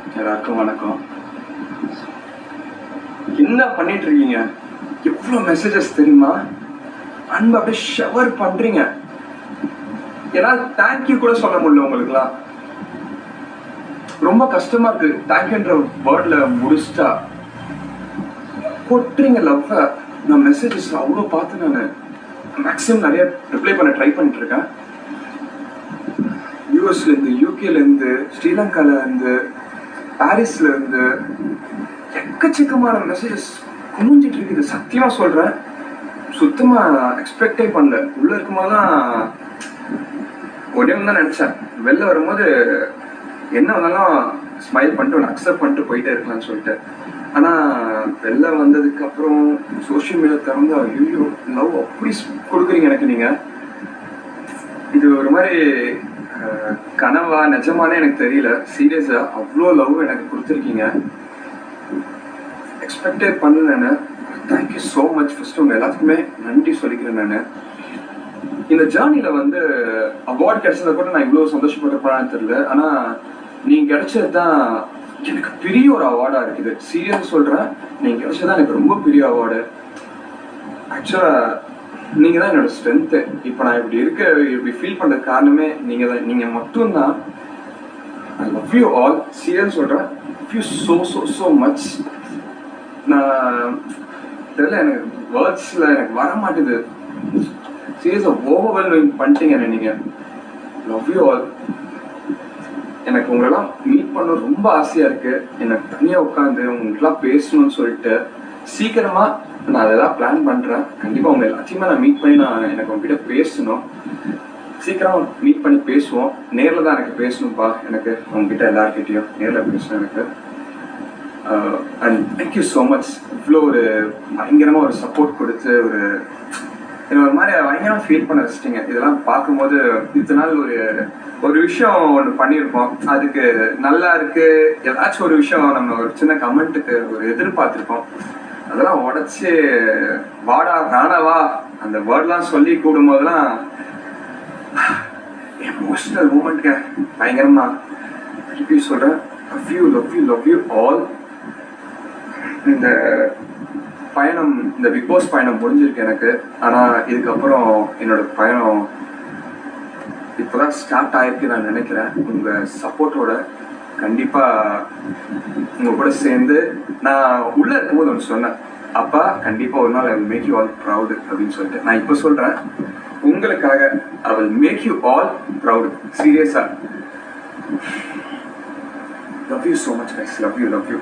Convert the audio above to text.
எல்லாருக்கும் வணக்கம். என்ன பண்ணிட்டு இருக்கீங்க? எவ்வளவு மெசேஜஸ் தெரியுமா? அன்பு அப்படியே ஷவர் பண்றீங்க. ஏன்னா தேங்க்யூ கூட சொல்ல முடியல உங்களுக்குலாம். ரொம்ப கஷ்டமா இருக்கு. தேங்க்யூன்ற வேர்ட்ல முடிச்சிட்டா கொட்டுறீங்க லவ். நான் மெசேஜஸ் அவ்வளோ பார்த்து நான் மேக்ஸிமம் நிறைய ரிப்ளை பண்ண ட்ரை பண்ணிட்டு இருக்கேன். யூஎஸ்லேருந்து, யூகேலேருந்து, ஸ்ரீலங்காலேருந்து, பாரிஸ்லேருந்து எக்கச்சக்கமான மெசேஜஸ் குமிஞ்சிட்டு இருக்குது. சத்தியமாக சொல்கிறேன், சுத்தமாக எக்ஸ்பெக்டே பண்ணல. உள்ளே இருக்கும்போதுதான் ஒரே தான் நினச்சேன், வெளில வரும்போது என்ன வந்தாலும் ஸ்மைல் பண்ணிட்டு ஒன்று அக்செப்ட் பண்ணிட்டு போயிட்டே இருக்கலாம்னு சொல்லிட்டு. ஆனால் வெளில வந்ததுக்கப்புறம் சோஷியல் மீடியா திறந்து ஐயோ லவ் அப்படி கொடுக்குறீங்க எனக்கு. நீங்கள் இது ஒரு மாதிரி கனவா நிஜமானே எனக்கு தெரியல. சீரியஸா அவ்வளோ லவ் எனக்கு கொடுத்துருக்கீங்க. எக்ஸ்பெக்டே பண்ணல. நான் தேங்க்யூ ஸோ மச். ஃபர்ஸ்ட் உங்க எல்லாத்துக்குமே நன்றி சொல்லிக்கிறேன். நான் இந்த ஜேர்னியில் வந்து அவார்டு கிடைச்சதை கூட நான் இவ்வளோ சந்தோஷப்பட்டிருப்பேன்னு தெரியல. ஆனால் நீங்கள் கிடைச்சது தான் எனக்கு பெரிய ஒரு அவார்டாக இருக்குது. சீரியஸாக சொல்கிறேன், நீங்கள் கிடைச்சது தான் எனக்கு ரொம்ப பெரிய அவார்டு. ஆக்சுவலாக நீங்கள் தான் என்னோட ஸ்ட்ரென்த்து. இப்போ நான் இப்படி ஃபீல் பண்ணுற காரணமே நீங்கள் தான். நீங்கள் மட்டும்தான். I love you all. Serious சொல்கிறேன், love you so so so much. நான் தெரியல, எனக்கு வேர்ட்ஸில் எனக்கு வர மாட்டேது. சீரியஸாக ஓவர்வெல்மிங் பண்ணிட்டீங்க நீங்கள். Love you all. எனக்கு உங்களெல்லாம் மீட் பண்ண ரொம்ப ஆசையாக இருக்குது. எனக்கு தனியாக உட்காந்து உங்களுக்குலாம் பேசணும்னு சொல்லிட்டு சீக்கிரமாக நான் அதெல்லாம் பிளான் பண்ணுறேன். கண்டிப்பாக உங்கள் எல்லாத்தையுமே நான் மீட் பண்ணி எனக்கு உங்ககிட்ட பேசணும். சீக்கிரம் மீட் பண்ணி பேசுவோம். நேரில் தான் எனக்கு பேசணும்ப்பா. எனக்கு உங்ககிட்ட எல்லாருக்கிட்டையும் நேரில் பேசணும் எனக்கு. And thank you so much. இவ்வளோ ஒரு பயங்கரமாக ஒரு சப்போர்ட் கொடுத்து எனக்கு ஒரு மாதிரி பயங்கரமாக ஃபீல் பண்ண வச்சிட்டிங்க. இதெல்லாம் பார்க்கும்போது இத்தனை நாள் ஒரு விஷயம் ஒன்று பண்ணியிருப்போம், அதுக்கு நல்லா இருக்கு ஏதாச்சும் ஒரு விஷயம் நம்ம ஒரு சின்ன கமெண்ட்டுக்கு ஒரு எதிர்பார்த்துருப்போம். அதெல்லாம் உடச்சி வாடா ராணவா அந்த வேர்ட்லாம் சொல்லி கூடும்போதெல்லாம் எமோஷனல் மூமெண்ட்ங்க பயங்கரமா. திருப்பி சொல்கிறேன், love you love you love you all. இந்த பயணம், இந்த பிக் பாஸ் பயணம் முடிஞ்சிருக்கு எனக்கு. ஆனால் இதுக்கப்புறம் என்னோட பயணம் இப்போதான் ஸ்டார்ட் ஆயிருக்கு நான் நினைக்கிறேன். உங்கள் சப்போர்ட்டோட கண்டிப்பாக உங்கள் கூட சேர்ந்து நான் உள்ளே இருக்கும்போது ஒன்று சொன்னேன், அப்பா கண்டிப்பாக ஒரு நாள் I will make you all proud அப்படின்னு சொல்லிட்டு. நான் இப்போ சொல்கிறேன், உங்களுக்காக I will make you all proud. சீரியஸாக love you so much guys. Love you love you.